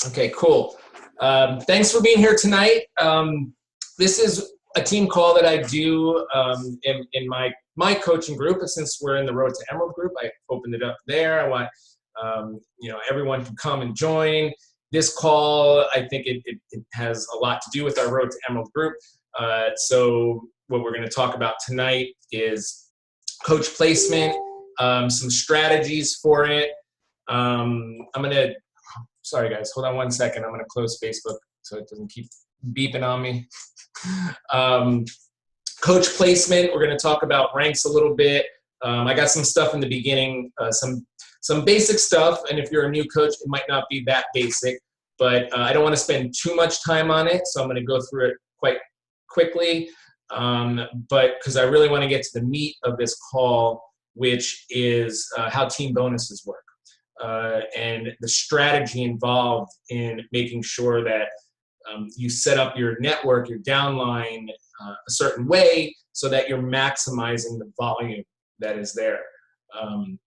Okay, cool. Thanks for being here tonight. This is a team call that I do in my coaching group. Since we're in the Road to Emerald group, I opened it up there. I want everyone to come and join this call. I think it has a lot to do with our Road to Emerald group. So what we're going to talk about tonight is coach placement, some strategies for it. Sorry guys, hold on one second. I'm gonna close Facebook so it doesn't keep beeping on me. Coach placement, we're gonna talk about ranks a little bit. I got some stuff in the beginning, some basic stuff, and if you're a new coach, it might not be that basic, but I don't wanna spend too much time on it, so I'm gonna go through it quite quickly, but because I really wanna get to the meat of this call, which is how team bonuses work. And the strategy involved in making sure that you set up your network, your downline a certain way so that you're maximizing the volume that is there. And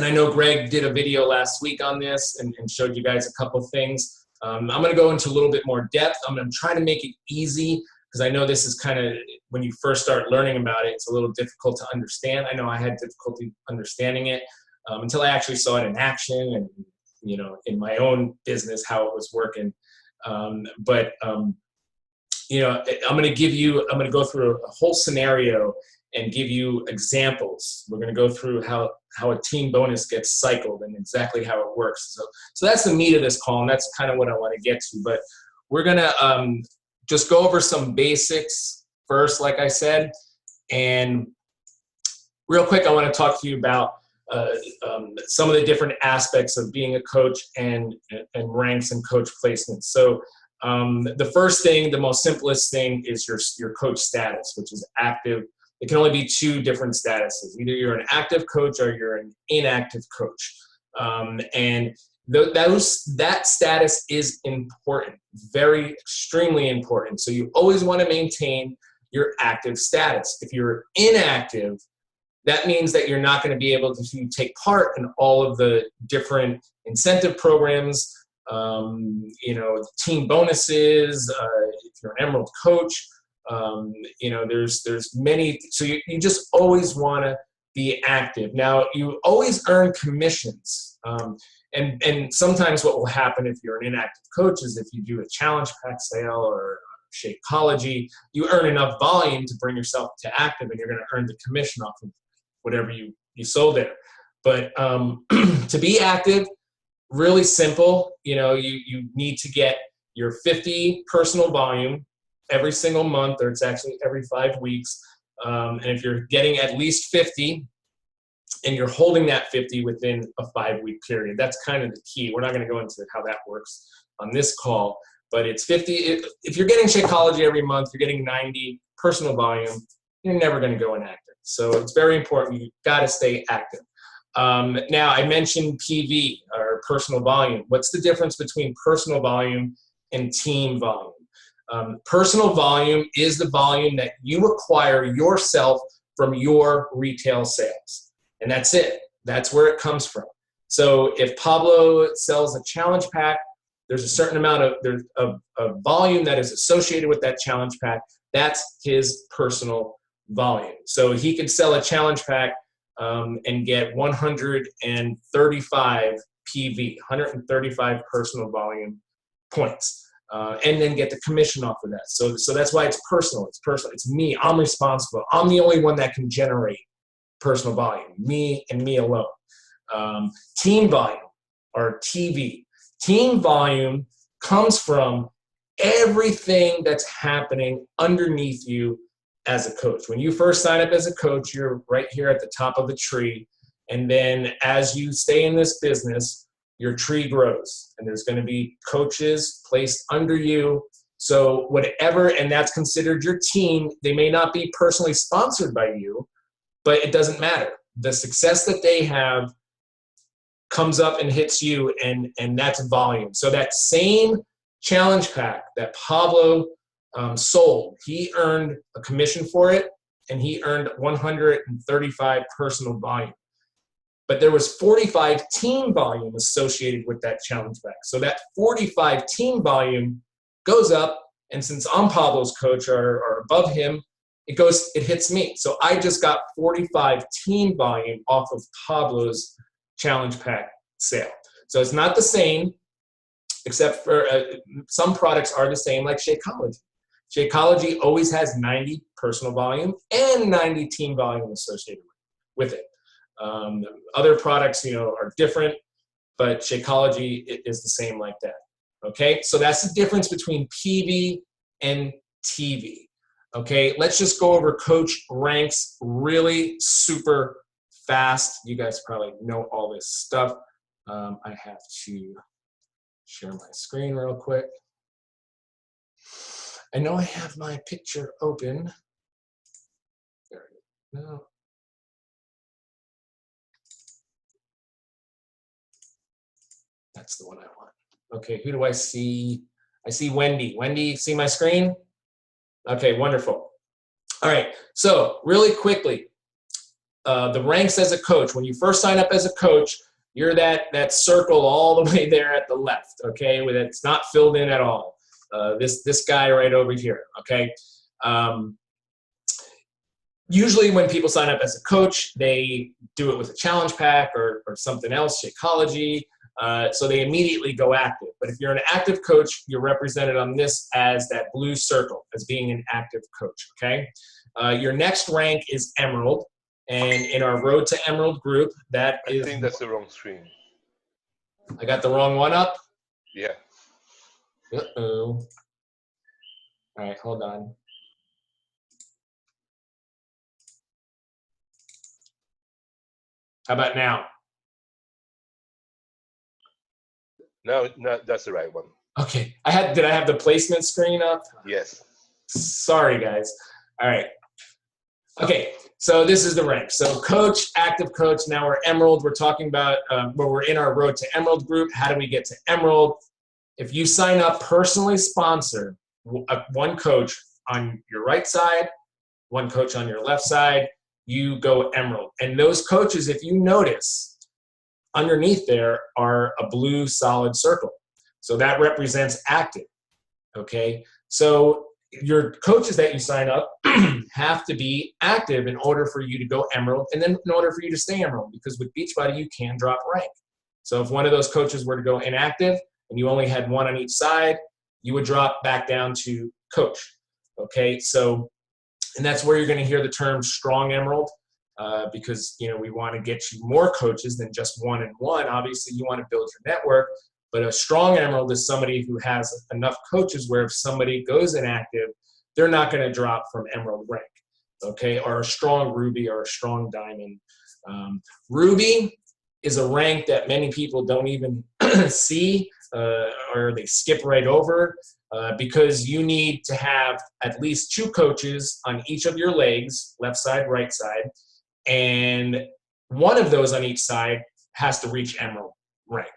I know Greg did a video last week on this and showed you guys a couple things. I'm going to go into a little bit more depth. I'm going to try to make it easy because I know this is kind of, when you first start learning about it, it's a little difficult to understand. I know I had difficulty understanding it. Until I actually saw it in action and, in my own business, how it was working. I'm going to go through a whole scenario and give you examples. We're going to go through how a team bonus gets cycled and exactly how it works. So that's the meat of this call, and that's kind of what I want to get to. But we're going to just go over some basics first, like I said. And real quick, I want to talk to you about some of the different aspects of being a coach and ranks and coach placement. So the first thing, the most simplest thing is your coach status, which is active. It can only be two different statuses. Either you're an active coach or you're an inactive coach. And that status is important, very extremely important. So you always want to maintain your active status. If you're inactive, that means that you're not going to be able to take part in all of the different incentive programs, team bonuses. If you're an Emerald coach, there's many. So you just always want to be active. Now, you always earn commissions. And sometimes what will happen if you're an inactive coach is if you do a challenge pack sale or Shakeology, you earn enough volume to bring yourself to active, and you're going to earn the commission off of whatever you sold there. But to be active, really simple. You need to get your 50 personal volume every single month, or it's actually every 5 weeks. And if you're getting at least 50 and you're holding that 50 within a 5-week period, that's kind of the key. We're not going to go into how that works on this call, but it's 50. If you're getting Shakeology every month, you're getting 90 personal volume, you're never going to go inactive. So it's very important. You've got to stay active. Now, I mentioned PV, or personal volume. What's the difference between personal volume and team volume? Personal volume is the volume that you acquire yourself from your retail sales. And that's it. That's where it comes from. So if Pablo sells a challenge pack, there's a certain amount of volume that is associated with that challenge pack. That's his personal volume. So he could sell a challenge pack and get 135 PV, 135 personal volume points, and then get the commission off of that. So that's why it's personal. It's personal. It's me. I'm responsible. I'm the only one that can generate personal volume. Me and me alone. Team volume, or TV. Team volume comes from everything that's happening underneath you as a coach. When you first sign up as a coach, you're right here at the top of the tree. And then as you stay in this business, your tree grows. And there's going to be coaches placed under you. So whatever, and that's considered your team. They may not be personally sponsored by you, but it doesn't matter. The success that they have comes up and hits you, and that's volume. So that same challenge pack that Pablo sold, he earned a commission for it, and he earned 135 personal volume. but there was 45 team volume associated with that challenge pack. So that 45 team volume goes up, and since I'm Pablo's coach or above him, it hits me. So I just got 45 team volume off of Pablo's challenge pack sale. So it's not the same, except for some products are the same, like Shakeology. Shakeology always has 90 personal volume and 90 team volume associated with it. Other products, are different, but Shakeology is the same like that. Okay, so that's the difference between PV and TV. Okay, let's just go over coach ranks really super fast. You guys probably know all this stuff. I have to share my screen real quick. I know I have my picture open. There we go. No. That's the one I want. Okay, who do I see? I see Wendy. Wendy, see my screen? Okay, wonderful. All right, so really quickly, the ranks as a coach. When you first sign up as a coach, you're that circle all the way there at the left, okay? It's not filled in at all. This guy right over here, okay? Usually when people sign up as a coach, they do it with a challenge pack or something else, Shakeology, so they immediately go active. But if you're an active coach, you're represented on this as that blue circle, as being an active coach, okay? Your next rank is Emerald, and in our Road to Emerald group, I think that's the wrong screen. I got the wrong one up? Yeah. Uh-oh. All right, hold on. How about now? No, that's the right one. Okay. Did I have the placement screen up? Yes. Sorry, guys. All right. Okay. So this is the rank. So coach, active coach. Now we're Emerald. We're talking about we're in our Road to Emerald group. How do we get to Emerald? If you sign up, personally sponsor one coach on your right side, one coach on your left side, you go Emerald. And those coaches, if you notice, underneath there are a blue solid circle. So that represents active, okay? So your coaches that you sign up have to be active in order for you to go Emerald, and then in order for you to stay Emerald, because with Beachbody, you can drop rank. So if one of those coaches were to go inactive and you only had one on each side, you would drop back down to coach, okay? So, and that's where you're gonna hear the term strong Emerald, because we want to get you more coaches than just one and one. Obviously, you want to build your network, but a strong Emerald is somebody who has enough coaches where if somebody goes inactive, they're not going to drop from Emerald rank, okay? Or a strong Ruby or a strong Diamond. Ruby is a rank that many people don't even see, or they skip right over, because you need to have at least 2 coaches on each of your legs, left side, right side, and one of those on each side has to reach Emerald rank.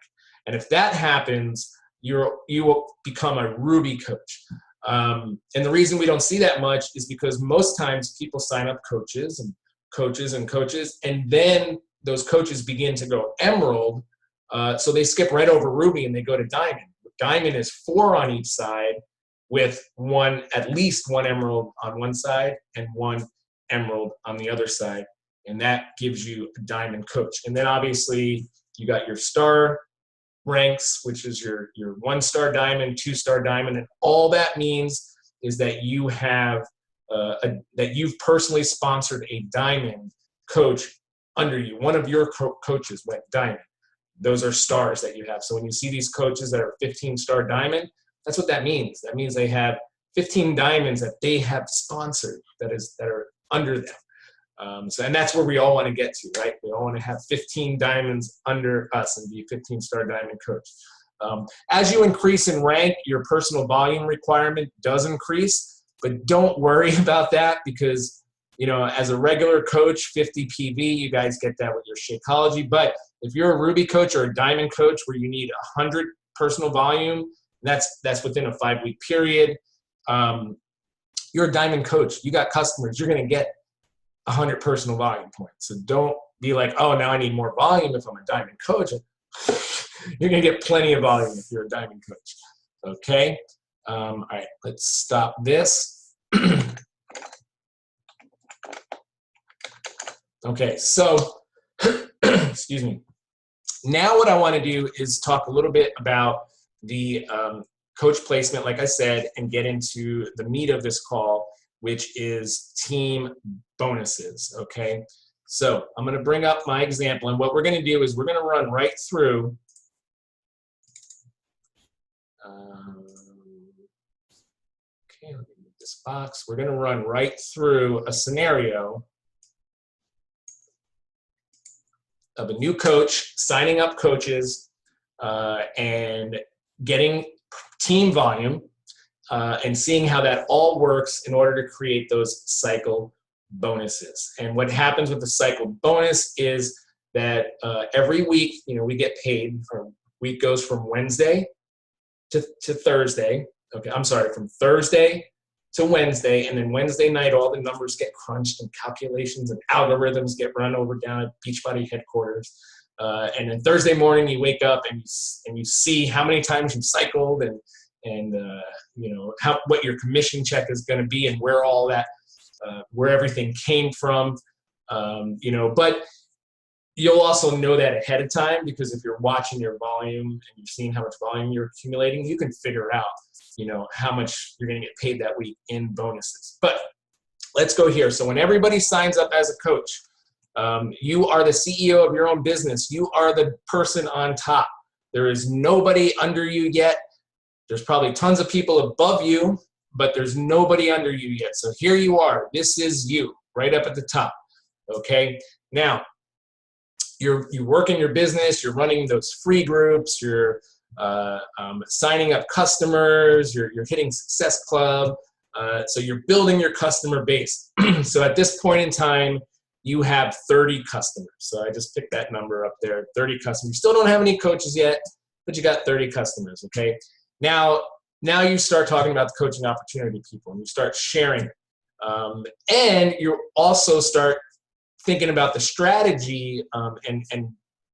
And if that happens, you will become a Ruby coach. And the reason we don't see that much is because most times people sign up coaches and coaches and coaches, and then those coaches begin to go Emerald, so they skip right over Ruby and they go to Diamond. Diamond is 4 on each side with at least one Emerald on one side and one Emerald on the other side. And that gives you a Diamond coach. And then obviously you got your star ranks, which is your 1-star Diamond, 2-star Diamond. And all that means is that you have, that you've personally sponsored a Diamond coach under you. One of your coaches went Diamond. Those are stars that you have. So when you see these coaches that are 15-star Diamond, that's what that means. That means they have 15 diamonds that they have sponsored that are under them. And that's where we all want to get to, right? We all want to have 15 diamonds under us and be a 15-star diamond coach. As you increase in rank, your personal volume requirement does increase, but don't worry about that because, as a regular coach, 50 PV, you guys get that with your Shakeology. But if you're a Ruby coach or a Diamond coach where you need 100 personal volume, that's within a 5-week period. You're a Diamond coach. You got customers. You're going to get 100 personal volume points. So don't be like, oh, now I need more volume if I'm a diamond coach. You're going to get plenty of volume if you're a diamond coach. Okay. All right, let's stop this. Okay, so, excuse me. Now what I want to do is talk a little bit about the coach placement, like I said, and get into the meat of this call, which is team bonuses, okay? So I'm going to bring up my example, and what we're going to do is we're going to run right through okay, let me move this box. We're going to run right through a scenario of a new coach signing up coaches and getting team volume and seeing how that all works in order to create those cycle bonuses. And what happens with the cycle bonus is that every week, we get paid. Our week goes from Wednesday to Thursday. Okay, I'm sorry, from Thursday to Wednesday, and then Wednesday night, all the numbers get crunched and calculations and algorithms get run over down at Beachbody headquarters. And then Thursday morning, you wake up and you see how many times you've cycled and what your commission check is going to be and where all that, where everything came from, But you'll also know that ahead of time, because if you're watching your volume and you're seeing how much volume you're accumulating, you can figure out how much you're going to get paid that week in bonuses. But let's go here. So when everybody signs up as a coach, you are the CEO of your own business. You are the person on top. There is nobody under you yet. There's probably tons of people above you, but there's nobody under you yet. So here you are. This is you right up at the top. Okay. Now, you work in your business. You're running those free groups. You're signing up customers. You're hitting Success Club. So you're building your customer base. So at this point in time, you have 30 customers. So I just picked that number up there, 30 customers. You still don't have any coaches yet, but you got 30 customers, okay? Now you start talking about the coaching opportunity, people, and you start sharing it. And you also start thinking about the strategy, and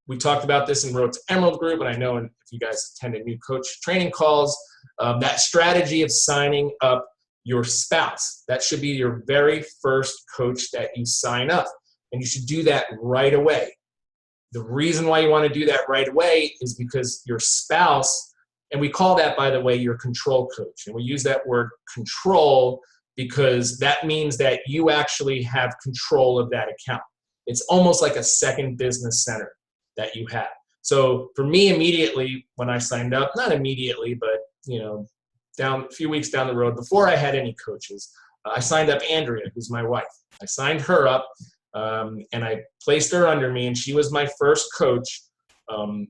we talked about this in Road to Emerald group, and I know if you guys attended new coach training calls, that strategy of signing up your spouse. That should be your very first coach that you sign up, and you should do that right away. The reason why you want to do that right away is because your spouse, and we call that, by the way, your control coach, and we use that word control because that means that you actually have control of that account. It's almost like a second business center that you have. So for me, immediately when I signed up, not immediately, but a few weeks down the road, before I had any coaches, I signed up Andrea, who's my wife. I signed her up, and I placed her under me, and she was my first coach. And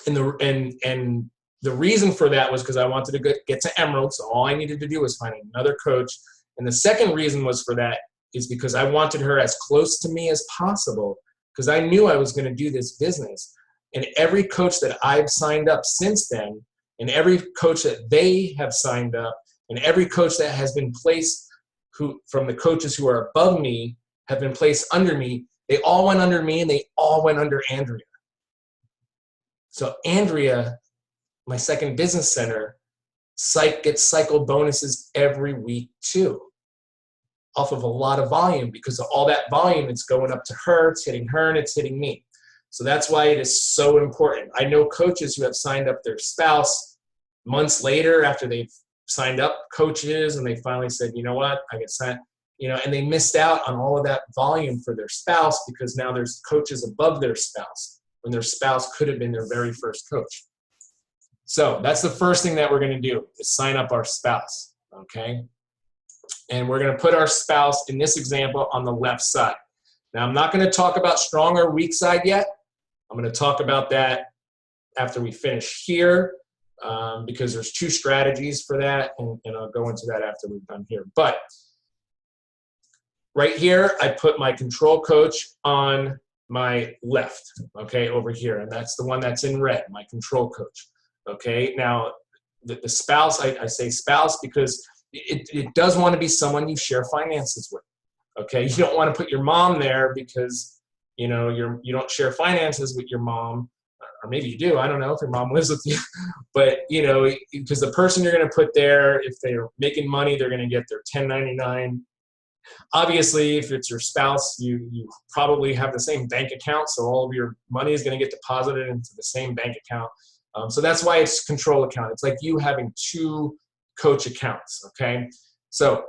the reason for that was because I wanted to get to Emerald, so all I needed to do was find another coach. And the second reason was for that is because I wanted her as close to me as possible, because I knew I was going to do this business. And every coach that I've signed up since then, and every coach that they have signed up, and every coach that has been placed from the coaches who are above me have been placed under me, they all went under me and they all went under Andrea. So Andrea, my second business center, gets cycle bonuses every week too, off of a lot of volume, because of all that volume, it's going up to her, it's hitting her, and it's hitting me. So that's why it is so important. I know coaches who have signed up their spouse months later after they've signed up coaches and they finally said, you know what, I get signed, and they missed out on all of that volume for their spouse because now there's coaches above their spouse when their spouse could have been their very first coach. So that's the first thing that we're going to do is sign up our spouse, okay? And we're going to put our spouse, in this example, on the left side. Now, I'm not going to talk about strong or weak side yet. I'm going to talk about that after we finish here, because there's two strategies for that, and I'll go into that after we're done here. But right here, I put my control coach on my left, okay, over here, and that's the one that's in red, my control coach. Okay, now the spouse, I say spouse because it does want to be someone you share finances with. Okay, you don't want to put your mom there because you know, you don't share finances with your mom, or maybe you do. I don't know if your mom lives with you, but you know, because the person you're going to put there, if they're making money, they're going to get their 1099. Obviously, if it's your spouse, you probably have the same bank account, so all of your money is going to get deposited into the same bank account. So that's why it's control account. It's like you having two coach accounts, okay? So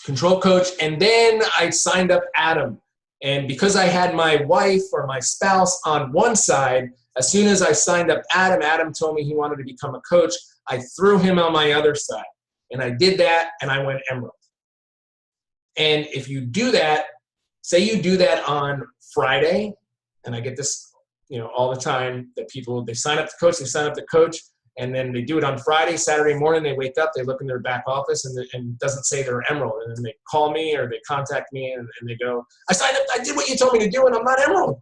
control coach, and then I signed up Adam. And because I had my wife or my spouse on one side, as soon as I signed up Adam, Adam told me he wanted to become a coach. I threw him on my other side. And I did that, and I went Emerald. And if you do that, say you do that on Friday, and I get this, you know, all the time, that people, they sign up to coach, and then they do it on Friday, Saturday morning, they wake up, they look in their back office, and it doesn't say they're Emerald. And then they call me or they contact me, and they go, I signed up, I did what you told me to do, and I'm not Emerald.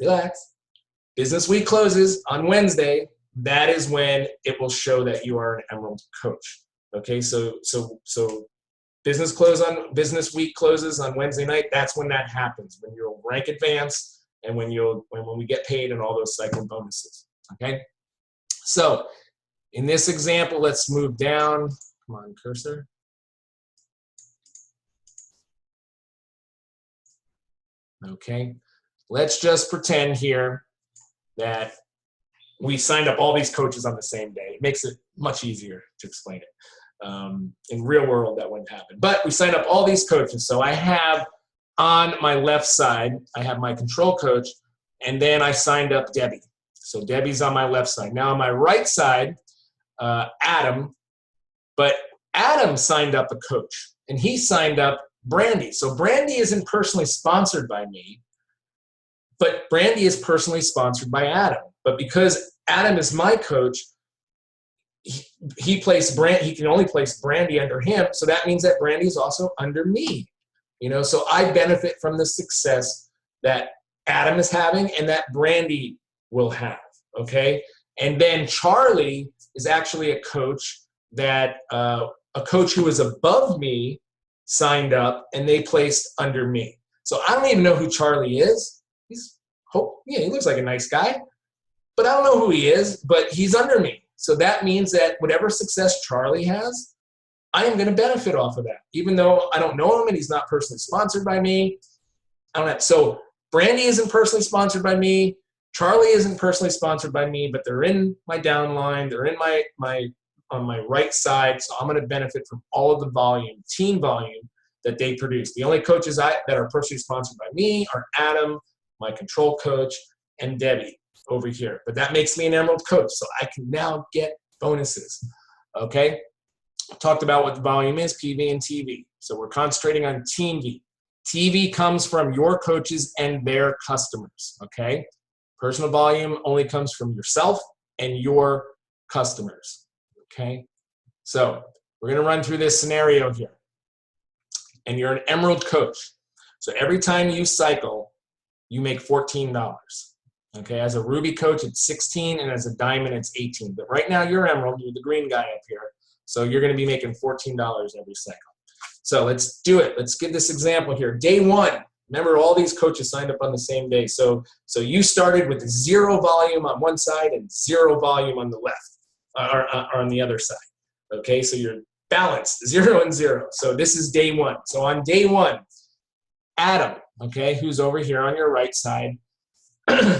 Relax. Business week closes on Wednesday. That is when it will show that you are an Emerald coach. Okay, so business week closes on Wednesday night. That's when that happens, when you'll rank advance and when we get paid and all those cycle bonuses. Okay, so in this example, let's move down. Come on, cursor. Okay, let's just pretend here that we signed up all these coaches on the same day. It makes it much easier to explain it. In real world, that wouldn't happen. But we signed up all these coaches. So I have on my left side, I have my control coach, and then I signed up Debbie. So Debbie's on my left side. Now on my right side, Adam, but Adam signed up a coach, and he signed up Brandy. So Brandy isn't personally sponsored by me, but Brandy is personally sponsored by Adam. But because Adam is my coach, he can only place Brandy under him, so that means that Brandy is also under me. You know, so I benefit from the success that Adam is having and that Brandy will have. Okay, and then Charlie is actually a coach that a coach who is above me signed up, and they placed under me. So I don't even know who Charlie is. He looks like a nice guy, but I don't know who he is. But he's under me. So that means that whatever success Charlie has, I am going to benefit off of that. Even though I don't know him and he's not personally sponsored by me. So Brandy isn't personally sponsored by me. Charlie isn't personally sponsored by me, but they're in my downline. They're in on my right side. So I'm going to benefit from all of the volume, team volume that they produce. The only coaches that are personally sponsored by me are Adam, my control coach, and Debbie over here. But that makes me an Emerald coach, so I can now get bonuses. Okay, talked about what the volume is, PV and TV. So we're concentrating on Team V. TV comes from your coaches and their customers. Okay, personal volume only comes from yourself and your customers. Okay, so we're going to run through this scenario here, and you're an Emerald coach. So every time you cycle, you make $14. Okay, as a Ruby coach, it's $16, and as a Diamond, it's $18. But right now, you're Emerald, you're the green guy up here, so you're going to be making $14 every cycle. So let's do it. Let's give this example here. Day one, remember all these coaches signed up on the same day. So you started with 0 volume on one side and 0 volume on the left, or on the other side. Okay, so you're balanced, 0 and 0. So this is day one. So on day one, Adam, okay, who's over here on your right side,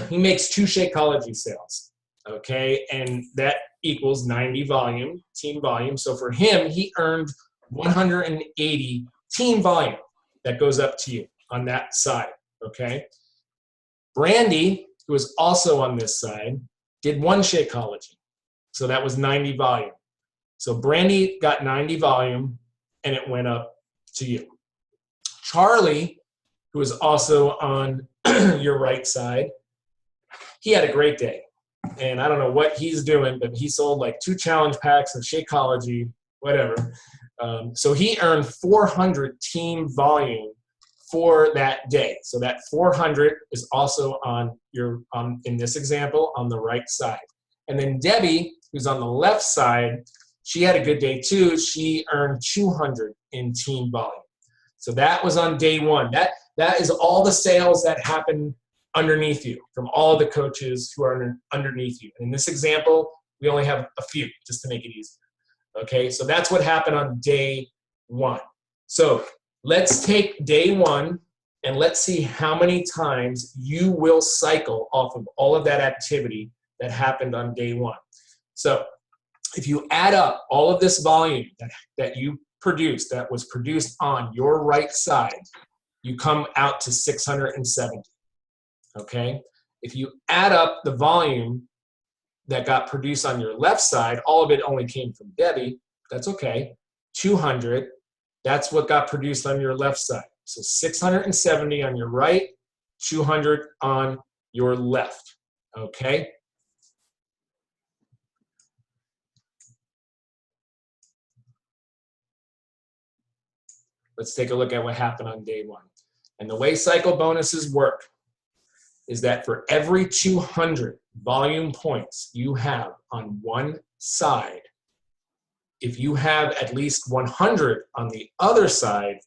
he makes 2 Shakeology sales, okay, and that equals 90 volume, team volume. So for him, he earned 180 team volume that goes up to you on that side, okay. Brandy, who is also on this side, did 1 Shakeology, so that was 90 volume. So Brandy got 90 volume, and it went up to you. Charlie, who is also on your right side, he had a great day. And I don't know what he's doing, but he sold like 2 challenge packs of Shakeology, whatever. So he earned 400 team volume for that day. So that 400 is also on in this example, on the right side. And then Debbie, who's on the left side, she had a good day too. She earned 200 in team volume. So that was on day one. that is all the sales that happen underneath you from all of the coaches who are underneath you. And in this example, we only have a few just to make it easy. Okay, so that's what happened on day 1. So let's take day 1 and let's see how many times you will cycle off of all of that activity that happened on day 1. So if you add up all of this volume that you produced, that was produced on your right side, you come out to 670. Okay? If you add up the volume that got produced on your left side, all of it only came from Debbie, that's okay. 200, that's what got produced on your left side. So 670 on your right, 200 on your left. Okay? Let's take a look at what happened on day 1. And the way cycle bonuses work is that for every 200 volume points you have on one side, if you have at least 100 on the other side,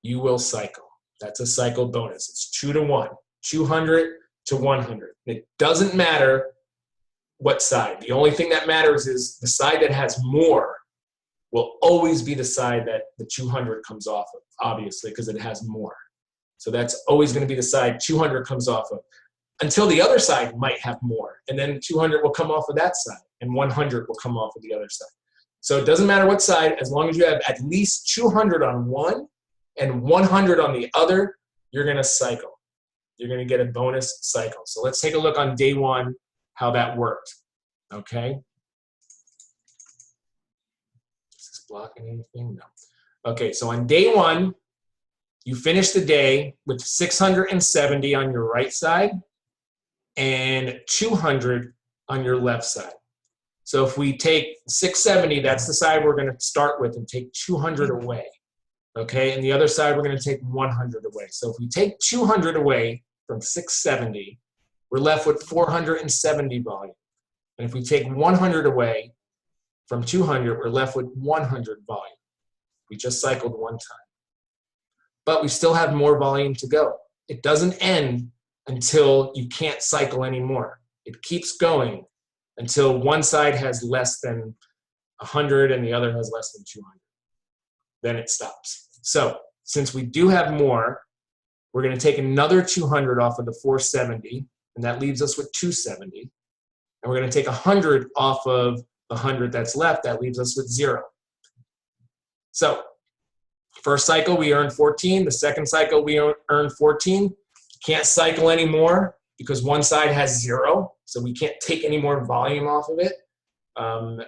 you will cycle. That's a cycle bonus. It's 2 to 1, 200 to 100. It doesn't matter what side. The only thing that matters is the side that has more will always be the side that the 200 comes off of, obviously, because it has more. So that's always going to be the side 200 comes off of, until the other side might have more. And then 200 will come off of that side, and 100 will come off of the other side. So it doesn't matter what side, as long as you have at least 200 on one and 100 on the other, you're going to cycle. You're going to get a bonus cycle. So let's take a look on day 1 how that worked. Okay. Is this blocking anything? No. Okay, so on day 1, you finish the day with 670 on your right side and 200 on your left side. So if we take 670, that's the side we're going to start with, and take 200 away. Okay, and the other side we're going to take 100 away. So if we take 200 away from 670, we're left with 470 volume. And if we take 100 away from 200, we're left with 100 volume. We just cycled one time. But we still have more volume to go. It doesn't end until you can't cycle anymore. It keeps going until one side has less than 100 and the other has less than 200. Then it stops. So since we do have more, we're going to take another 200 off of the 470, and that leaves us with 270. And we're going to take 100 off of the 100 that's left. That leaves us with 0. So first cycle, we earned 14. The second cycle, we earned 14. Can't cycle anymore because one side has 0, so we can't take any more volume off of it.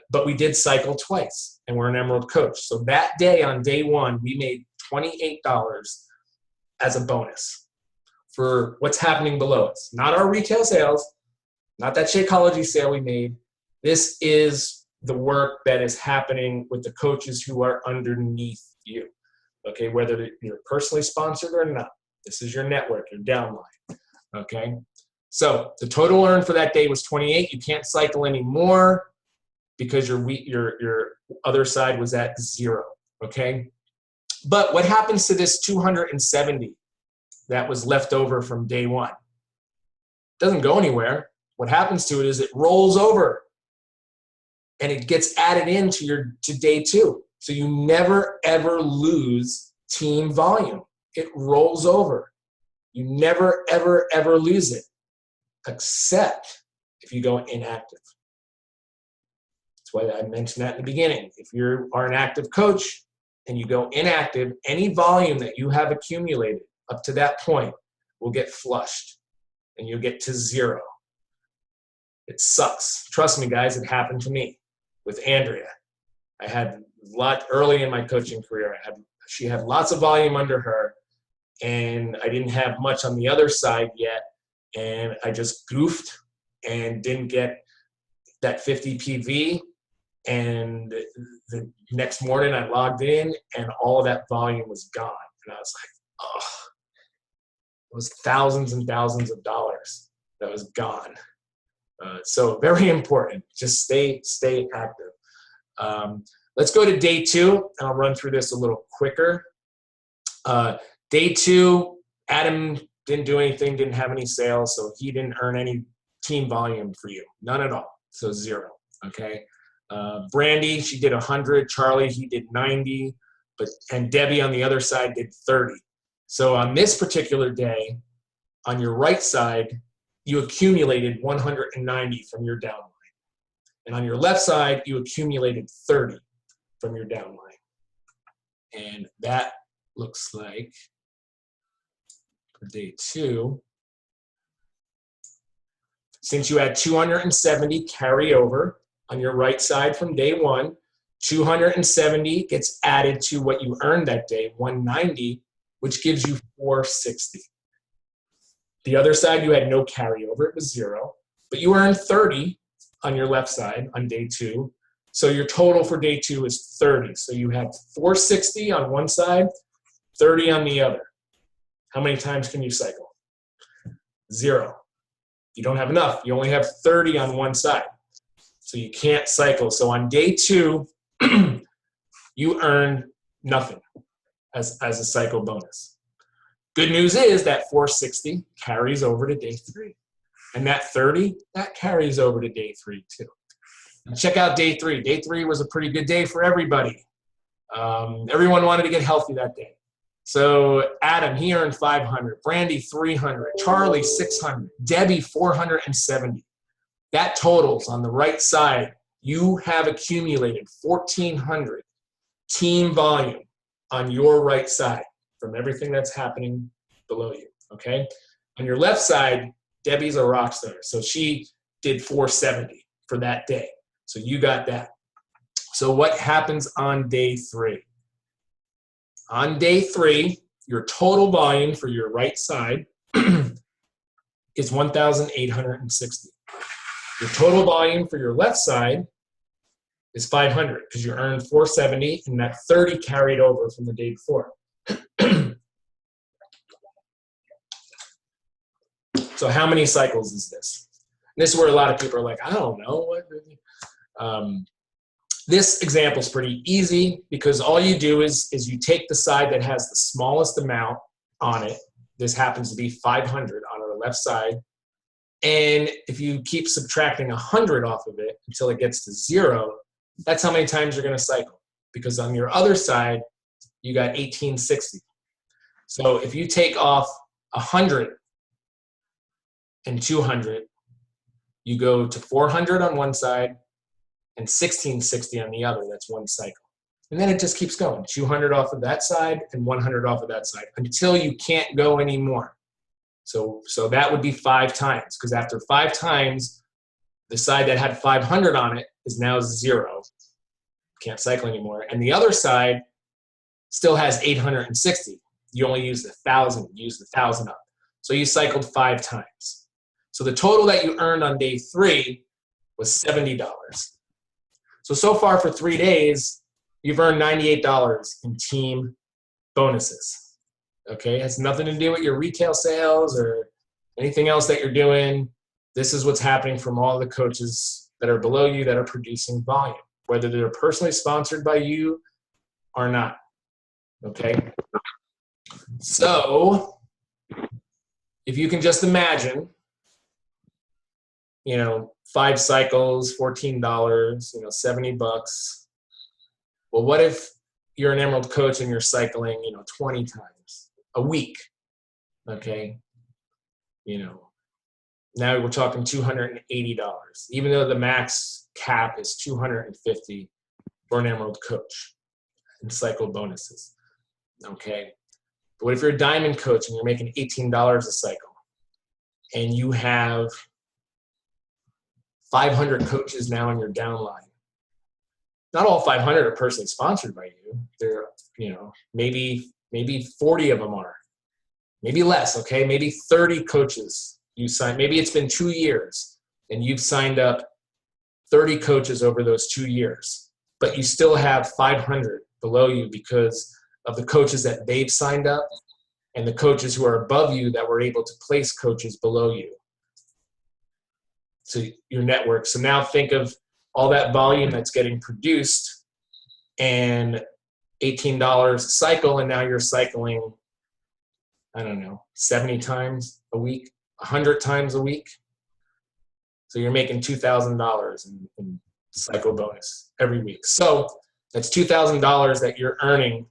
But we did cycle twice, and we're an Emerald Coach. So that day, on day 1, we made $28 as a bonus for what's happening below us. Not our retail sales, not that Shakeology sale we made. This is the work that is happening with the coaches who are underneath you. Okay, whether you're personally sponsored or not. This is your network, your downline. Okay, so the total earned for that day was 28. You can't cycle anymore because your other side was at 0. Okay, but what happens to this 270 that was left over from day 1? It doesn't go anywhere. What happens to it is it rolls over and it gets added into to day 2. So you never, ever lose team volume. It rolls over. You never, ever, ever lose it, except if you go inactive. That's why I mentioned that in the beginning. If you are an active coach and you go inactive, any volume that you have accumulated up to that point will get flushed, and you'll get to 0. It sucks. Trust me, guys, it happened to me with Andrea. I had a lot early in my coaching career. She had lots of volume under her, and I didn't have much on the other side yet, and I just goofed and didn't get that 50 PV, and the next morning I logged in, and all of that volume was gone, and I was like, oh, it was thousands and thousands of dollars that was gone. So very important. Just stay active. Let's go to day 2, and I'll run through this a little quicker. Day 2, Adam didn't do anything, didn't have any sales, so he didn't earn any team volume for you. None at all. So 0. Okay. Brandy, she did 100. Charlie, he did 90. And Debbie on the other side did 30. So on this particular day, on your right side, you accumulated 190 from your downline. And on your left side, you accumulated 30 from your downline. And that looks like for day 2, since you had 270 carry over on your right side from day 1, 270 gets added to what you earned that day, 190, which gives you 460. The other side, you had no carryover, it was 0, but you earned 30 on your left side on day 2. So your total for day 2 is 30. So you have 460 on one side, 30 on the other. How many times can you cycle? 0. You don't have enough. You only have 30 on one side. So you can't cycle. So on day 2, you earned nothing as a cycle bonus. Good news is that 460 carries over to day 3. And that 30, that carries over to day 3 too. Now check out day 3. Day 3 was a pretty good day for everybody. Everyone wanted to get healthy that day. So Adam, he earned 500. Brandy, 300. Charlie, 600. Debbie, 470. That totals on the right side, you have accumulated 1,400 team volume on your right side from everything that's happening below you, okay? On your left side, Debbie's a rock star. So she did 470 for that day. So you got that. So what happens on day 3? On day 3, your total volume for your right side is 1,860. Your total volume for your left side is 500 because you earned 470 and that 30 carried over from the day before. So how many cycles is this? This is where a lot of people are like, I don't know. This example is pretty easy because all you do is you take the side that has the smallest amount on it. This happens to be 500 on our left side. And if you keep subtracting 100 off of it until it gets to 0, that's how many times you're going to cycle. Because on your other side, you got 1860. So if you take off 100 and 200, you go to 400 on one side and 1660 on the other. That's one cycle. And then it just keeps going. 200 off of that side and 100 off of that side until you can't go anymore. So that would be 5 times, because after 5 times, the side that had 500 on it is now 0. Can't cycle anymore. And the other side still has 860. You only used 1,000. You used 1,000 up. So you cycled 5 times. So the total that you earned on day 3 was $70. So far for 3 days, you've earned $98 in team bonuses. Okay, it has nothing to do with your retail sales or anything else that you're doing. This is what's happening from all the coaches that are below you that are producing volume, whether they're personally sponsored by you or not. Okay, so if you can just imagine, 5 cycles, $14, $70. Well, what if you're an Emerald coach and you're cycling, 20 times a week? Okay, now we're talking $280, even though the max cap is $250 for an Emerald coach and cycle bonuses. Okay, but what if you're a Diamond coach and you're making $18 a cycle and you have 500 coaches now in your downline? Not all 500 are personally sponsored by you. They're, maybe 40 of them are. Maybe less, okay? Maybe 30 coaches you signed. Maybe it's been 2 years and you've signed up 30 coaches over those 2 years, but you still have 500 below you because of the coaches that they've signed up and the coaches who are above you that were able to place coaches below you. So your network. So now think of all that volume that's getting produced and $18 a cycle, and now you're cycling I don't know, 70 times a week, 100 times a week. So you're making $2,000 in cycle bonus every week. So that's $2,000 that you're earning,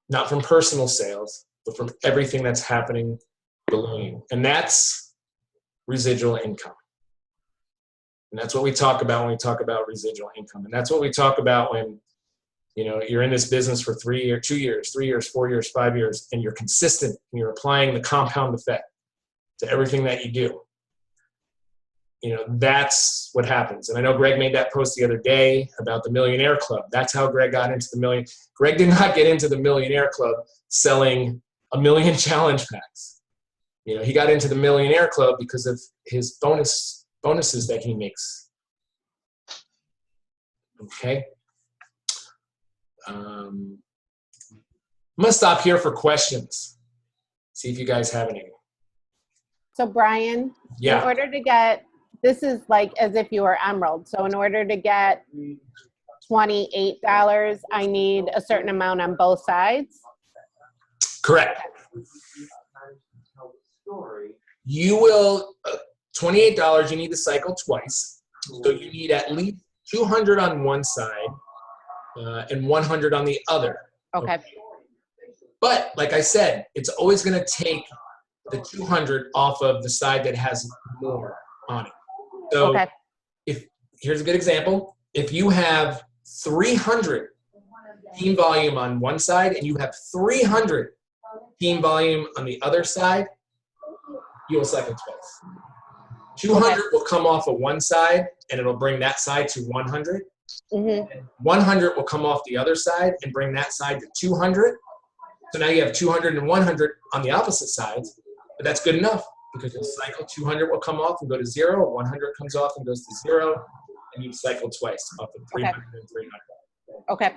not from personal sales, but from everything that's happening below you. And that's residual income. And that's what we talk about when we talk about residual income. And that's what we talk about when, you know, you're in this business for 3 years, 2 years, 3 years, 4 years, 5 years, and you're consistent and you're applying the compound effect to everything that you do. You know, that's what happens. And I know Greg made that post the other day about the Millionaire Club. That's how Greg got into the million. Greg did not get into the Millionaire Club selling 1 million challenge packs. You know, he got into the Millionaire Club because of his bonuses that he makes. Okay. I'm gonna stop here for questions. See if you guys have any. So Brian, Yeah. in order to get, this is like as if you were Emerald. So in order to get $28, I need a certain amount on both sides. Correct. You will, $28, you need to cycle twice. So you need at least 200 on one side and 100 on the other. Okay. But like I said, it's always going to take the 200 off of the side that has more on it. So Okay. here's a good example. If you have 300 team volume on one side and you have 300 team volume on the other side, you will cycle twice. 200 will come off of one side and it'll bring that side to 100. 100 will come off the other side and bring that side to 200. So now you have 200 and 100 on the opposite sides, but that's good enough because you'll cycle. 200 will come off and go to 0. 100 comes off and goes to 0, and you cycle twice off of 300 and 300. Okay.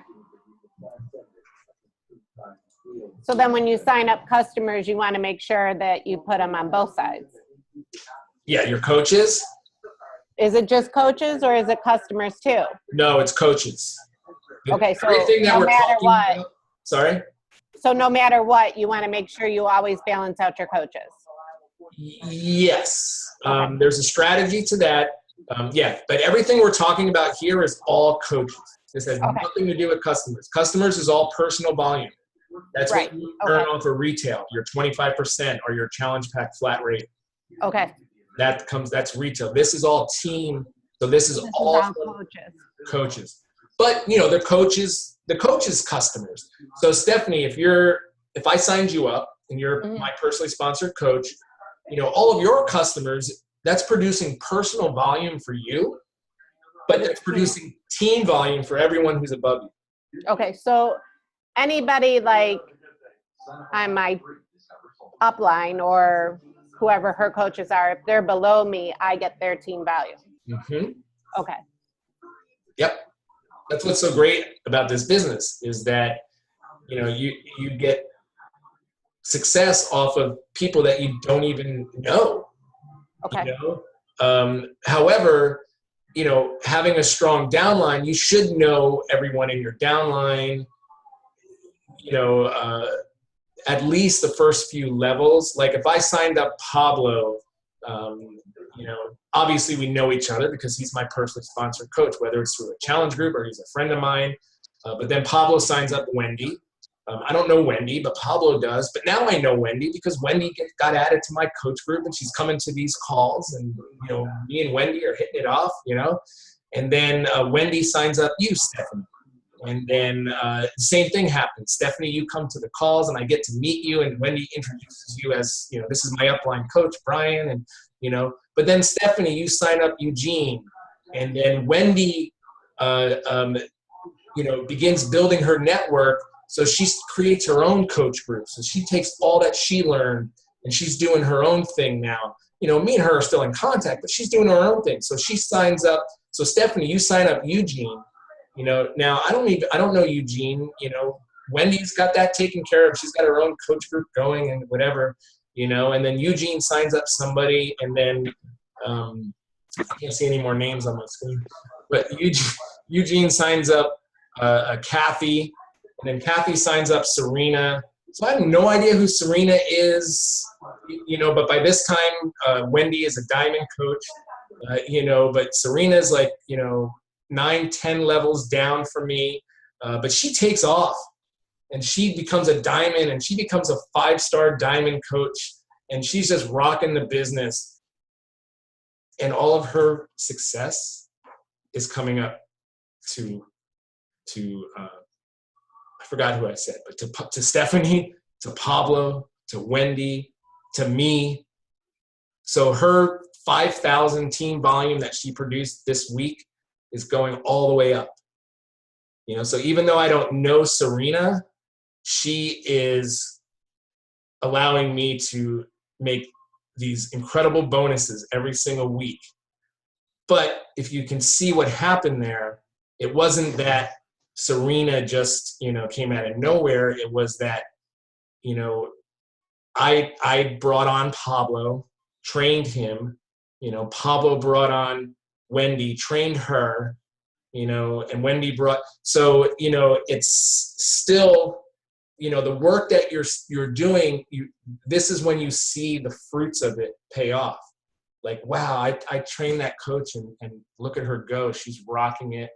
So then when you sign up customers, you want to make sure that you put them on both sides. Yeah, your coaches. Is it just coaches or is it customers too? No, it's coaches. Okay, so everything that no we're matter talking what. about, sorry? So no matter what, you want to make sure you always balance out your coaches. Yes. Okay. There's a strategy to that. Yeah, but everything we're talking about here is all coaches. This has nothing to do with customers. Customers is all personal volume. That's right. what you earn off of retail, your 25% or your challenge pack flat rate. Okay. That's retail. This is all team. So this is all coaches. But you know, the coaches customers. So Stephanie, if I signed you up and you're my personally sponsored coach, you know, all of your customers, that's producing personal volume for you, but it's producing team volume for everyone who's above you. Okay, so anybody like on my upline or whoever her coaches are, if they're below me, I get their team value. Mm-hmm. Okay. Yep. That's what's so great about this business is that, you know, you get success off of people that you don't even know. Okay. You know? However, you know, having a strong downline, you should know everyone in your downline, you know, at least the first few levels. Like if I signed up Pablo, you know, obviously we know each other because he's my personally sponsored coach, whether it's through a challenge group or he's a friend of mine. But then Pablo signs up Wendy. I don't know Wendy, but Pablo does. But now I know Wendy because Wendy got added to my coach group and she's coming to these calls and, you know, me and Wendy are hitting it off, you know. And then Wendy signs up you, Stephanie. And then the same thing happens. Stephanie, you come to the calls and I get to meet you and Wendy introduces you as, you know, this is my upline coach, Brian, and, you know, but then Stephanie, you sign up Eugene. And then Wendy, you know, begins building her network. So she creates her own coach group. So she takes all that she learned and she's doing her own thing now. You know, me and her are still in contact, but she's doing her own thing. So she signs up. So Stephanie, you sign up Eugene. You know, now I don't know Eugene, you know, Wendy's got that taken care of. She's got her own coach group going and whatever, you know, and then Eugene signs up somebody and then I can't see any more names on my screen, but Eugene signs up Kathy, and then Kathy signs up Serena. So I have no idea who Serena is, but by this time, Wendy is a diamond coach, but Serena's like, 9, 10 levels down from me, but she takes off and she becomes a diamond and she becomes a 5-star diamond coach and she's just rocking the business. And all of her success is coming up to I forgot who I said, but to Stephanie, to Pablo, to Wendy, to me. So her 5,000 team volume that she produced this week is going all the way up. So even though I don't know Serena, she is allowing me to make these incredible bonuses every single week. But if you can see what happened there, it wasn't that Serena just, came out of nowhere. It was that, I brought on Pablo, trained him, Pablo brought on Wendy, trained her, and Wendy brought, so, it's still, the work that you're doing, this is when you see the fruits of it pay off. Like, wow, I trained that coach and look at her go. She's rocking it,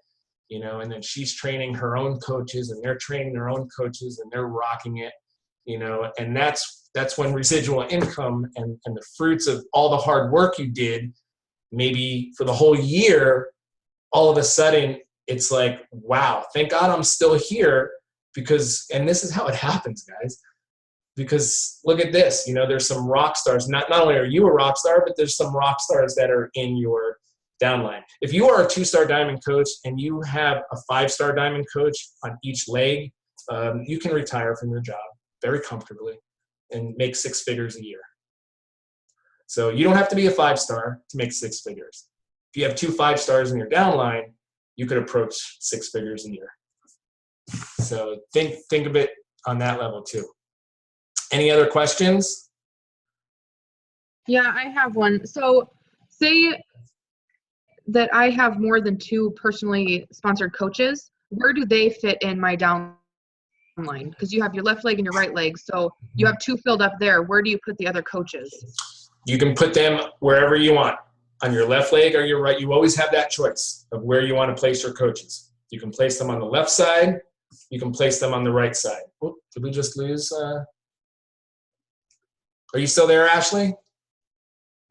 and then she's training her own coaches and they're training their own coaches and they're rocking it, and that's when residual income and the fruits of all the hard work you did, maybe for the whole year, all of a sudden it's like, wow, thank God I'm still here and this is how it happens, guys. Because look at this, there's some rock stars. Not only are you a rock star, but there's some rock stars that are in your downline. If you are a 2-star diamond coach and you have a 5-star diamond coach on each leg, you can retire from your job very comfortably and make 6 figures a year. So you don't have to be a 5-star to make 6 figures. If you have 2 5-stars in your downline, you could approach 6 figures a year. So think of it on that level too. Any other questions? Yeah, I have one. So say that I have more than 2 personally sponsored coaches. Where do they fit in my downline? Because you have your left leg and your right leg. So you have 2 filled up there. Where do you put the other coaches? You can put them wherever you want, on your left leg or your right. You always have that choice of where you want to place your coaches. You can place them on the left side. You can place them on the right side. Oh, did we just lose? Are you still there, Ashley?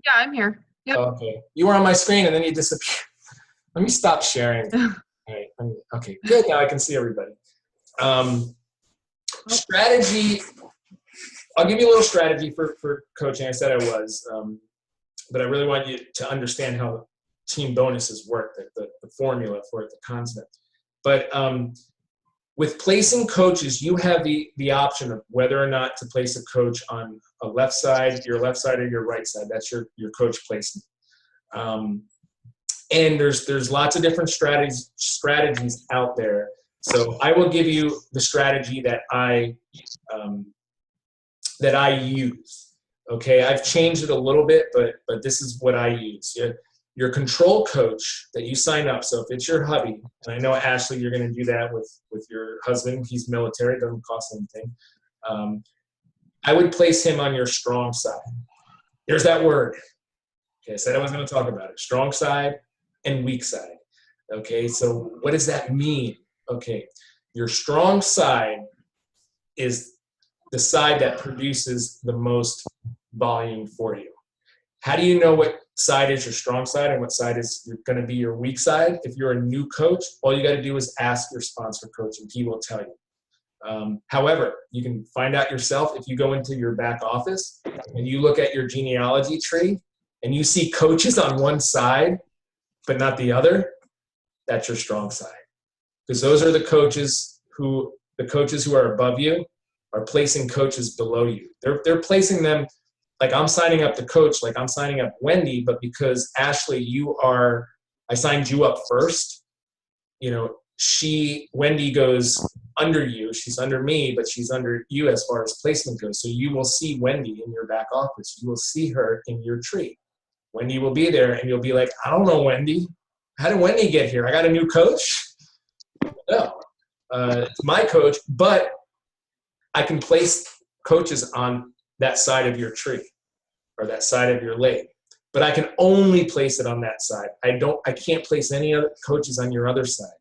Yeah, I'm here. Yep. Okay. You were on my screen and then you disappeared. Let me stop sharing. All right. Okay, good. Now I can see everybody. Strategy. I'll give you a little strategy for coaching. I said I was, but I really want you to understand how team bonuses work, the formula for it, the concept. But with placing coaches, you have the option of whether or not to place a coach on a left side, your left side, or your right side. That's your coach placement. And there's lots of different strategies out there. So I will give you the strategy that I use. Okay, I've changed it a little bit, but this is what I use. Your control coach that you sign up. So if it's your hubby, and I know Ashley, you're going to do that with your husband. He's military; it doesn't cost anything. I would place him on your strong side. There's that word. Okay, I said I was going to talk about it. Strong side and weak side. Okay, so what does that mean? Okay, your strong side is the side that produces the most volume for you. How do you know what side is your strong side and what side is going to be your weak side? If you're a new coach, all you got to do is ask your sponsor coach and he will tell you. However, you can find out yourself if you go into your back office and you look at your genealogy tree and you see coaches on one side but not the other, that's your strong side. Because those are the coaches who are above you are placing coaches below you. They're placing them like I'm signing up the coach, like I'm signing up Wendy, but because Ashley, I signed you up first, Wendy goes under you, she's under me, but she's under you as far as placement goes. So you will see Wendy in your back office. You will see her in your tree. Wendy will be there and you'll be like, I don't know Wendy. How did Wendy get here? I got a new coach? No, it's my coach, but I can place coaches on that side of your tree or that side of your leg. But I can only place it on that side. I can't place any other coaches on your other side.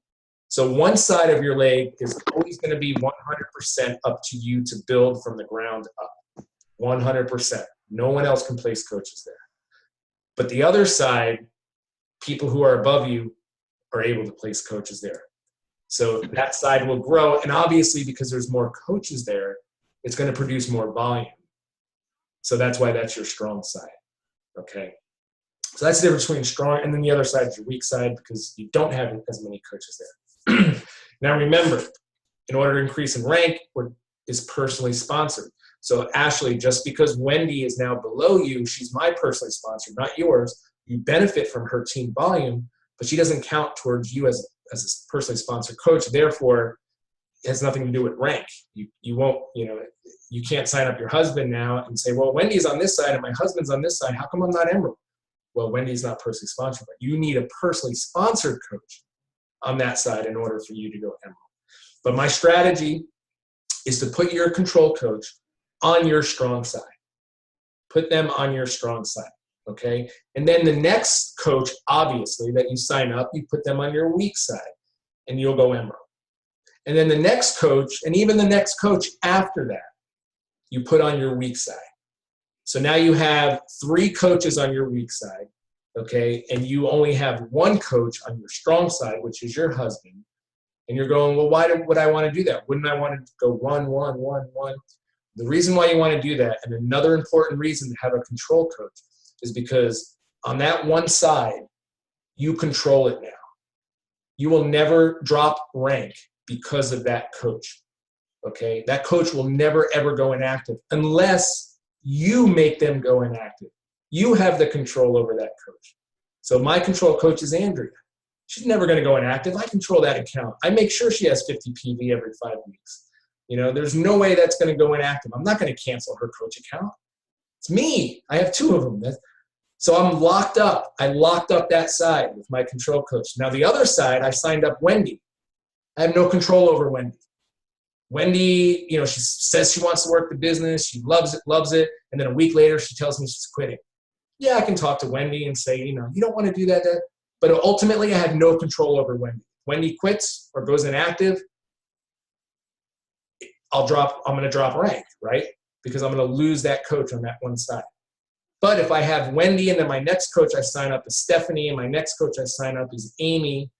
So one side of your leg is always going to be 100% up to you to build from the ground up. 100%. No one else can place coaches there. But the other side, people who are above you are able to place coaches there. So that side will grow. And obviously, because there's more coaches there, it's going to produce more volume. So that's why that's your strong side. Okay. So that's the difference between strong, and then the other side is your weak side because you don't have as many coaches there. Now remember, in order to increase in rank, is personally sponsored. So Ashley, just because Wendy is now below you, she's my personally sponsored, not yours. You benefit from her team volume, but she doesn't count towards you as a personally sponsored coach. Therefore, it has nothing to do with rank. You won't, you can't sign up your husband now and say, well, Wendy's on this side and my husband's on this side. How come I'm not Emerald? Well, Wendy's not personally sponsored, but you need a personally sponsored coach on that side in order for you to go Emerald. But my strategy is to put your control coach on your strong side. Put them on your strong side, okay? And then the next coach, obviously, that you sign up, you put them on your weak side, and you'll go Emerald. And then the next coach, and even the next coach after that, you put on your weak side. So now you have 3 coaches on your weak side, okay? And you only have 1 coach on your strong side, which is your husband. And you're going, well, why would I want to do that? Wouldn't I want to go 1, 1, 1, 1? The reason why you want to do that, and another important reason to have a control coach, is because on that one side, you control it now. You will never drop rank because of that coach, okay? That coach will never, ever go inactive unless you make them go inactive. You have the control over that coach. So my control coach is Andrea. She's never going to go inactive. I control that account. I make sure she has 50 PV every 5 weeks. There's no way that's going to go inactive. I'm not going to cancel her coach account. It's me. I have 2 of them. So I'm locked up. I locked up that side with my control coach. Now the other side, I signed up Wendy. I have no control over Wendy. Wendy, she says she wants to work the business. She loves it. And then a week later, she tells me she's quitting. Yeah, I can talk to Wendy and say, you don't want to do that. But ultimately, I have no control over Wendy. Wendy quits or goes inactive, I'm going to drop rank, right? Because I'm going to lose that coach on that one side. But if I have Wendy and then my next coach I sign up is Stephanie and my next coach I sign up is Amy,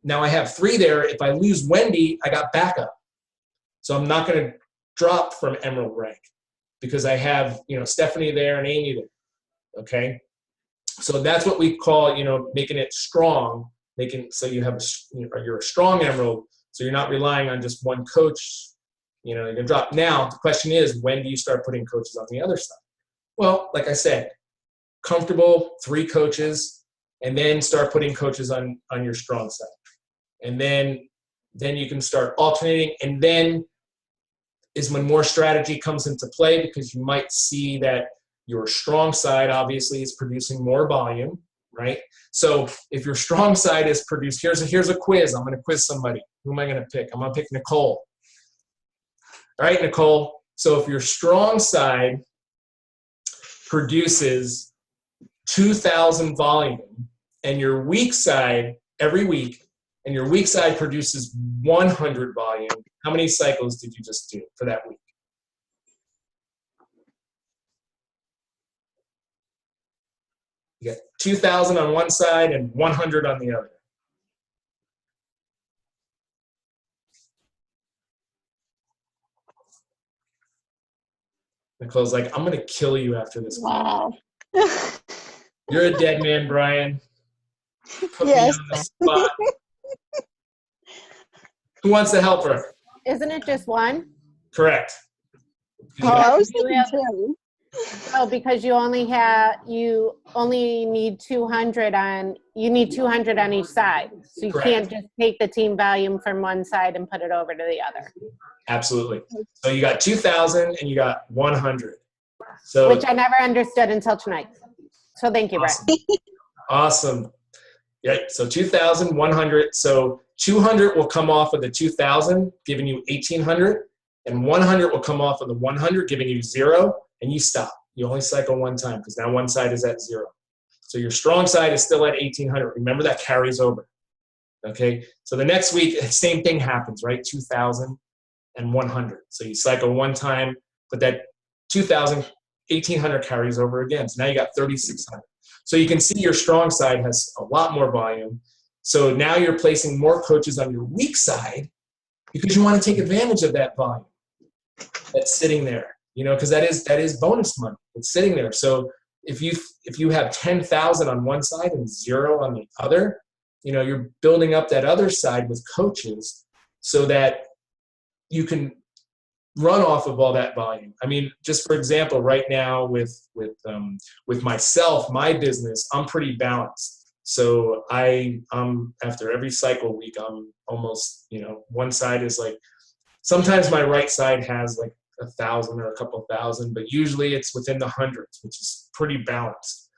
now I have 3 there. If I lose Wendy, I got backup. So I'm not going to drop from Emerald rank because I have, Stephanie there and Amy there, okay? So that's what we call, making it strong, so you have you're a strong Emerald, so you're not relying on just one coach, you can drop. Now, the question is, when do you start putting coaches on the other side? Well, like I said, comfortable, 3 coaches, and then start putting coaches on your strong side. And then you can start alternating, and then is when more strategy comes into play because you might see that your strong side obviously is producing more volume, right? So if your strong side is produced, here's a quiz. I'm going to quiz somebody. Who am I going to pick? I'm going to pick Nicole. All right, Nicole. So if your strong side produces 2,000 volume and your weak side every week, and your weak side produces 100 volume, how many cycles did you just do for that week? You got 2,000 on one side and 100 on the other. Nicole's like, I'm going to kill you after this. Wow. You're a dead man, Brian. Put Yes. me on the spot. Who wants to help her? Isn't it just 1? Correct. Oh, I was You thinking have- 2. Oh, because you only need 200 on each side. So you Correct. can't just take the team volume from one side and put it over to the other. Absolutely. So you got 2,000 and you got 100. So Which I never understood until tonight. So thank you, awesome. Brian. Awesome. Yeah. So 2,000, 100. So 200 will come off of the 2,000, giving you 1,800. and 100 will come off of the 100, giving you 0, and you stop. You only cycle one time because now one side is at 0. So your strong side is still at 1800. Remember, that carries over. Okay, so the next week, same thing happens, right? 2000 and 100. So you cycle one time, but that 2000, 1800 carries over again. So now you got 3600. So you can see your strong side has a lot more volume. So now you're placing more coaches on your weak side because you want to take advantage of that volume that's sitting there, because that is bonus money. It's sitting there. So if you have 10,000 on one side and 0 on the other, you're building up that other side with coaches so that you can run off of all that volume. I mean, just for example, right now with myself, my business, I'm pretty balanced. So I'm after every cycle week, I'm almost, one side is like, sometimes my right side has like 1,000 or a couple thousand, but usually it's within the hundreds, which is pretty balanced.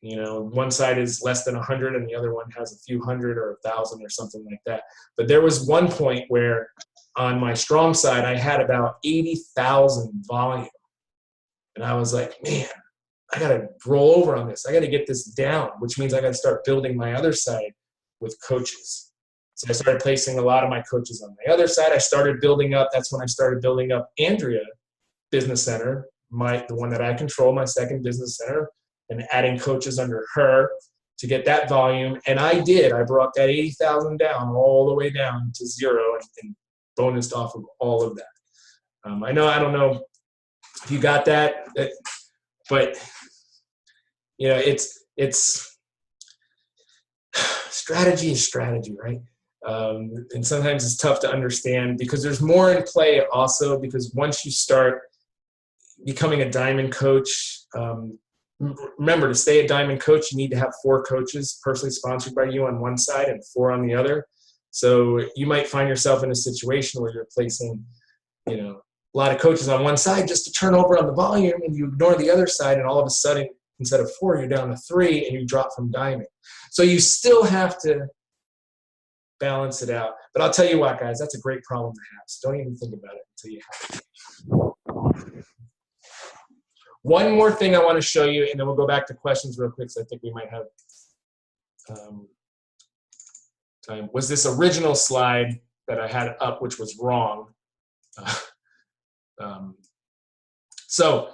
One side is less than 100 and the other one has a few hundred or 1,000 or something like that. But there was one point where on my strong side, I had about 80,000 volume. And I was like, man, I got to roll over on this. I got to get this down, which means I got to start building my other side with coaches. So I started placing a lot of my coaches on my other side. I started building up. That's when I started building up Andrea Business Center, the one that I control, my second business center, and adding coaches under her to get that volume. And I brought that 80,000 down all the way down to 0 and bonused off of all of that. I don't know if you got that, but it's strategy is strategy, right? And sometimes it's tough to understand because there's more in play also, because once you start becoming a diamond coach, remember, to stay a diamond coach, you need to have 4 coaches personally sponsored by you on one side and 4 on the other. So you might find yourself in a situation where you're placing, a lot of coaches on one side just to turn over on the volume, and you ignore the other side, and all of a sudden, instead of 4, you're down to 3, and you drop from diamond. So you still have to balance it out. But I'll tell you what, guys, that's a great problem to have. So don't even think about it until you have it. One more thing I want to show you, and then we'll go back to questions real quick, so I think we might have time. Was this original slide that I had up, which was wrong. So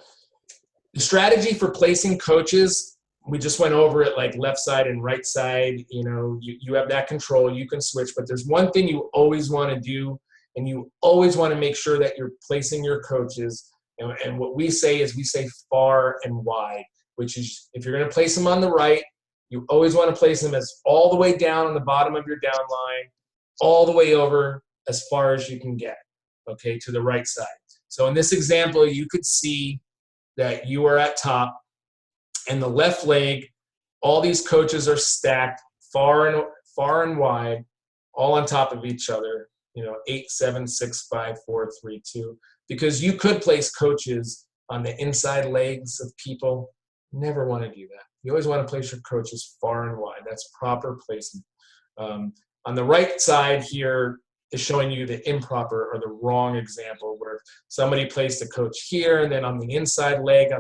the strategy for placing coaches, we just went over it, like left side and right side. You have that control. You can switch. But there's one thing you always want to do, and you always want to make sure that you're placing your coaches. And what we say is we say far and wide, which is if you're going to place them on the right, you always want to place them as all the way down on the bottom of your down line, all the way over as far as you can get, okay, to the right side. So in this example, you could see that you are at top, and the left leg, all these coaches are stacked far and wide, all on top of each other, 8, 7, 6, 5, 4, 3, 2. Because you could place coaches on the inside legs of people. Never want to do that. You always want to place your coaches far and wide. That's proper placement. On the right side here is showing you the improper or the wrong example, where somebody placed a coach here and then on the inside leg,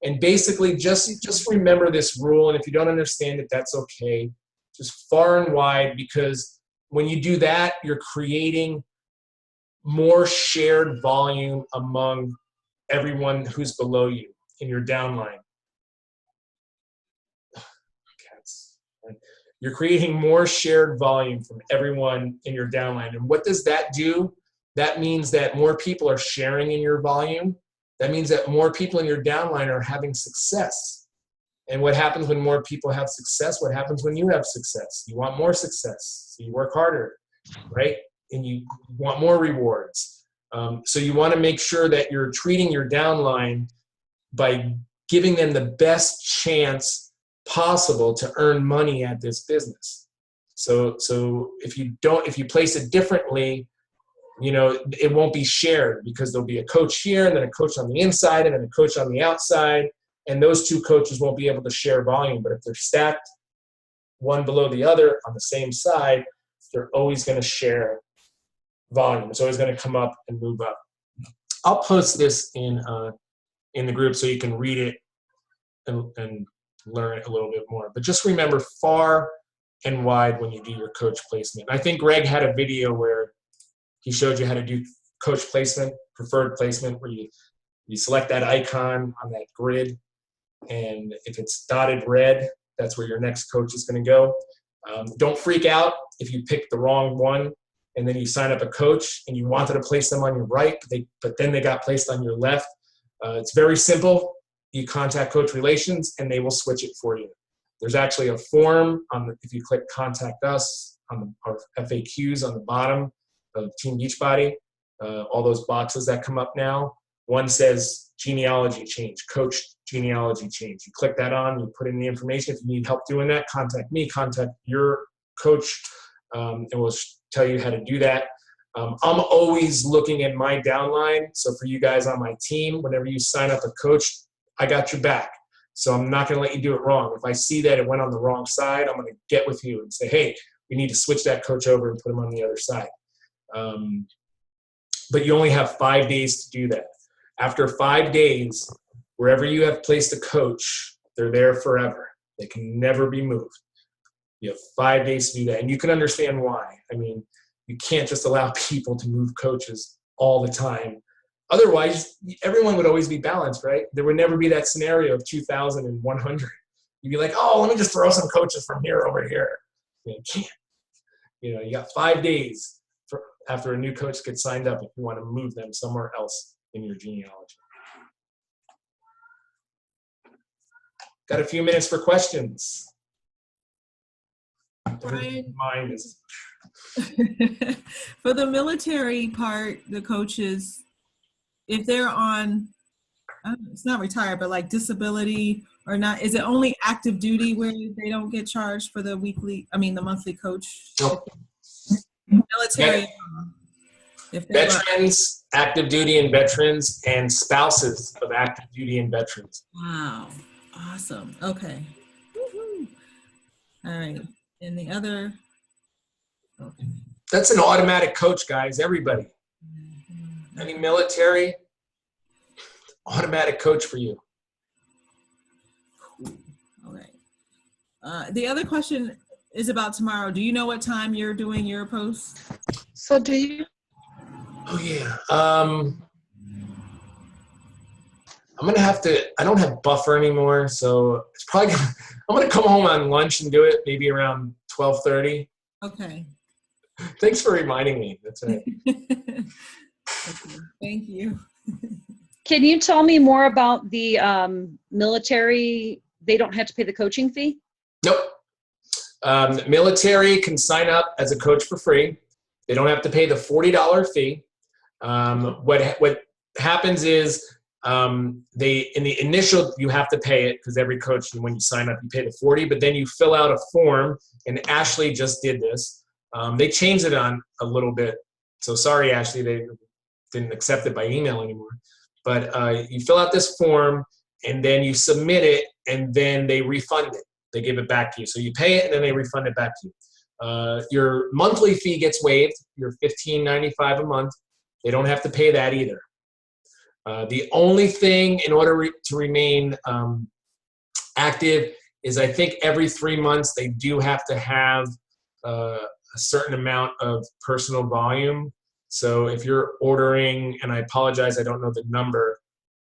And basically just remember this rule. And if you don't understand it, that's okay. Just far and wide, because when you do that, you're creating more shared volume among everyone who's below you in your downline. You're creating more shared volume from everyone in your downline. And what does that do? That means that more people are sharing in your volume. That means that more people in your downline are having success. And what happens when more people have success? What happens when you have success? You want more success, so you work harder, right? And you want more rewards. So you want to make sure that you're treating your downline by giving them the best chance possible to earn money at this business. So if you place it differently, it won't be shared, because there'll be a coach here and then a coach on the inside and then a coach on the outside, and those 2 coaches won't be able to share volume. But if they're stacked one below the other on the same side, they're always going to share volume. It's always going to come up and move up. I'll post this in the group so you can read it and learn it a little bit more. But just remember far and wide when you do your coach placement. I think Greg had a video where he showed you how to do coach placement, preferred placement, where you select that icon on that grid, and if it's dotted red, that's where your next coach is going to go. Don't freak out if you pick the wrong one and then you sign up a coach and you wanted to place them on your right, but then they got placed on your left. It's very simple. You contact Coach Relations and they will switch it for you. There's actually a form if you click Contact Us on our FAQs on the bottom of Team Beachbody, all those boxes that come up now. One says genealogy change, coach genealogy change. You click that on, you put in the information. If you need help doing that, contact me, contact your coach, and we'll tell you how to do that. I'm always looking at my downline. So for you guys on my team, whenever you sign up a coach, I got your back. So I'm not going to let you do it wrong. If I see that it went on the wrong side, I'm going to get with you and say, hey, we need to switch that coach over and put him on the other side. But you only have 5 days to do that. After 5 days, wherever you have placed a coach, they're there forever. They can never be moved. You have 5 days to do that. And you can understand why. I mean, you can't just allow people to move coaches all the time. Otherwise, everyone would always be balanced, right? There would never be that scenario of 2,000 and 100. You'd be like, oh, let me just throw some coaches from here over here. You can't. You got 5 days after a new coach gets signed up if you want to move them somewhere else in your genealogy. Got a few minutes for questions. Brian, Mine is. for the military part, the coaches, if they're on, it's not retired, but like disability or not, is it only active duty where they don't get charged for the monthly coach? Nope. Military. If Veterans, active duty and veterans, and spouses of active duty and veterans. Wow. Awesome. Okay. Woo-hoo. All right. And the other. Okay. That's an automatic coach, guys. Everybody. Any military, automatic coach for you. Cool. All right. The other question is about tomorrow. Do you know what time you're doing your post? So do you? Oh yeah. I'm gonna have to. I don't have buffer anymore, so it's probably. I'm gonna come home on lunch and do it, maybe around 12:30. Okay. Thanks for reminding me. That's right. Okay. Thank you. Can you tell me more about the military? They don't have to pay the coaching fee? Nope. Military can sign up as a coach for free. They don't have to pay the $40 fee. What happens is in the initial you have to pay it because every coach, when you sign up, you pay the $40. But then you fill out a form, and Ashley just did this. They changed it on a little bit. So sorry, Ashley, they didn't accept it by email anymore. But you fill out this form, and then you submit it, and then they refund it. They give it back to you. So you pay it, and then they refund it back to you. Your monthly fee gets waived. You're $15.95 a month. They don't have to pay that either. The only thing in order to remain active is I think every 3 months they do have to have a certain amount of personal volume. So if you're ordering, and I apologize, I don't know the number,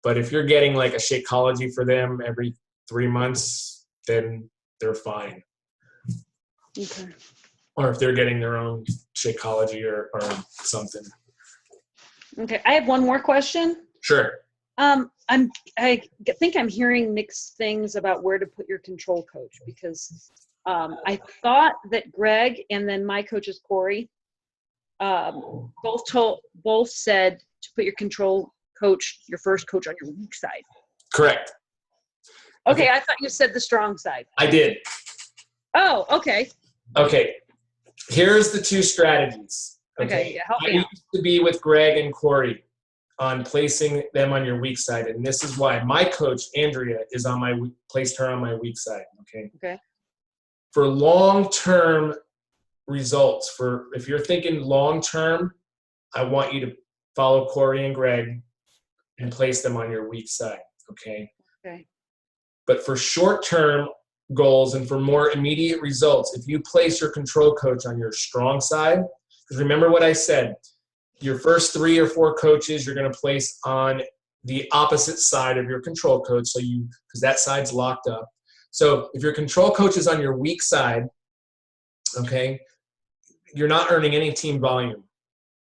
but if you're getting like a Shakeology for them every 3 months, then they're fine. Okay. Or if they're getting their own Shakeology or something. Okay. I have one more question. Sure. I think I'm hearing mixed things about where to put your control coach because I thought that Greg and then my coaches, Corey, both said to put your control coach, your first coach, on your weak side. Correct. Okay, I thought you said the strong side. I did. Oh, okay. Okay. Here's the two strategies. Okay, yeah, help I me out. used to be with Greg and Corey on placing them on your weak side, and this is why my coach Andrea is placed her on my weak side. Okay. For long-term results, if you're thinking long-term, I want you to follow Corey and Greg and place them on your weak side, okay? Okay. But for short-term goals and for more immediate results, if you place your control coach on your strong side, because remember what I said, your first 3 or 4 coaches you're going to place on the opposite side of your control coach, so because that side's locked up. So if your control coach is on your weak side, okay, you're not earning any team volume.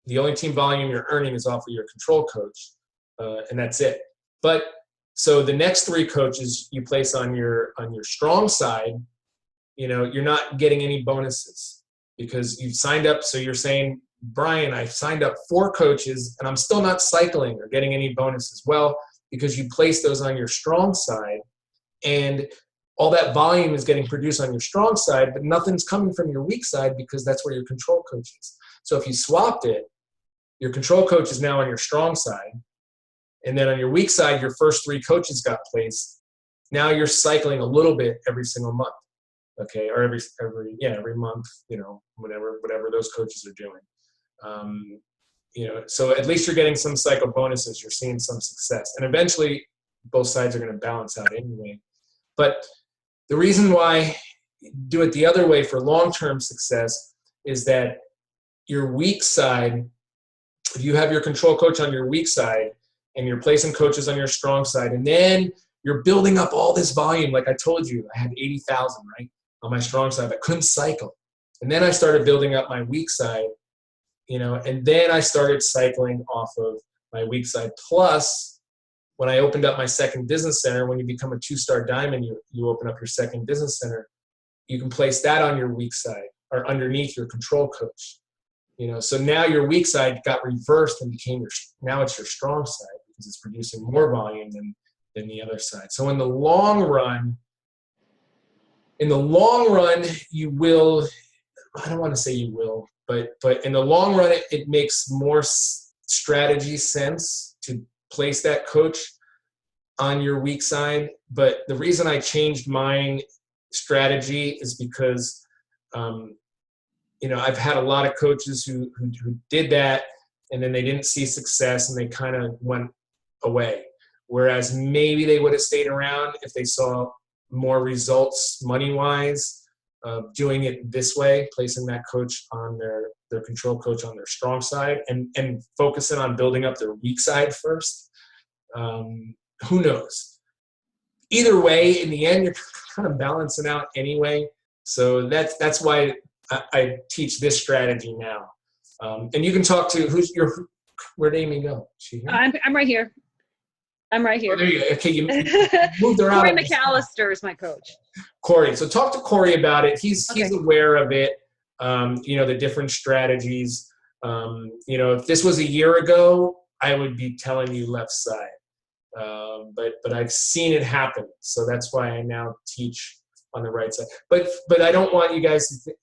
The only team volume you're earning is off of your control coach, and that's it. But so the next 3 coaches you place on your strong side, you're not getting any bonuses because you've signed up. So you're saying, Brian, I've signed up 4 coaches and I'm still not cycling or getting any bonuses. Well, because you place those on your strong side and all that volume is getting produced on your strong side, but nothing's coming from your weak side because that's where your control coach is. So if you swapped it, your control coach is now on your strong side. And then on your weak side, your first 3 coaches got placed. Now you're cycling a little bit every single month. Okay. Or every month, whatever those coaches are doing. So at least you're getting some cycle bonuses. You're seeing some success, and eventually both sides are going to balance out anyway. But the reason why you do it the other way for long-term success is that your weak side, if you have your control coach on your weak side and you're placing coaches on your strong side, and then you're building up all this volume, like I told you, I had 80,000, right, on my strong side, but couldn't cycle. And then I started building up my weak side, and then I started cycling off of my weak side. Plus, when I opened up my second business center, when you become a 2-star diamond, you open up your second business center, you can place that on your weak side or underneath your control coach. So now your weak side got reversed and now it's your strong side because it's producing more volume than the other side. So in the long run, you will, I don't want to say you will, but in the long run, it makes more strategy sense to place that coach on your weak side. But the reason I changed my strategy is because, I've had a lot of coaches who did that and then they didn't see success and they kind of went away. Whereas maybe they would have stayed around if they saw more results money-wise, doing it this way, placing that coach on their control coach on their strong side and focusing on building up their weak side first. Who knows? Either way, in the end, you're kind of balancing out anyway. So that's why I teach this strategy now. And you can talk to where'd Amy go? She here? I'm right here. I'm right here. Oh, there you go. Okay, you moved her out. Corey McAllister is my coach. Corey. So talk to Corey about it. He's aware of it. The different strategies. If this was a year ago, I would be telling you left side. But I've seen it happen. So that's why I now teach on the right side. But I don't want you guys to think,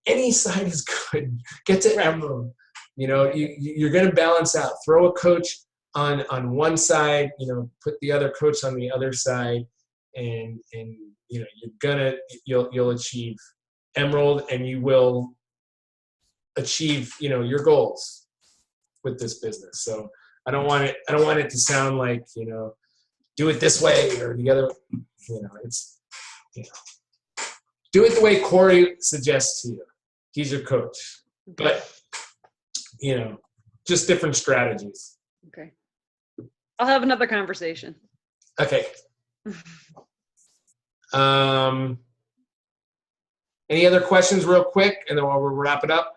any side is good. Get to emerald. You're going to balance out. Throw a coach on one side, put the other coach on the other side, and you'll achieve emerald, and you will achieve your goals with this business. So I don't want it to sound like do it this way or the other. It's do it the way Corey suggests to you. He's your coach, but just different strategies. Okay. I'll have another conversation. Okay. Any other questions real quick, and then we'll wrap it up?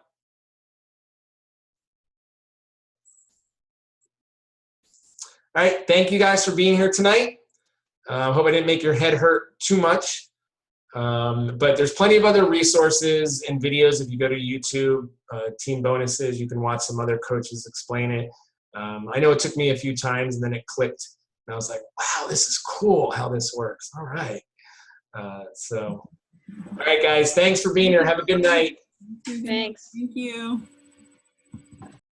All right. Thank you guys for being here tonight. Hope I didn't make your head hurt too much. But there's plenty of other resources and videos. If you go to YouTube, Team Bonuses, you can watch some other coaches explain it. I know it took me a few times and then it clicked. And I was like, wow, this is cool how this works. All right. All right, guys. Thanks for being here. Have a good night. Thanks. Thank you.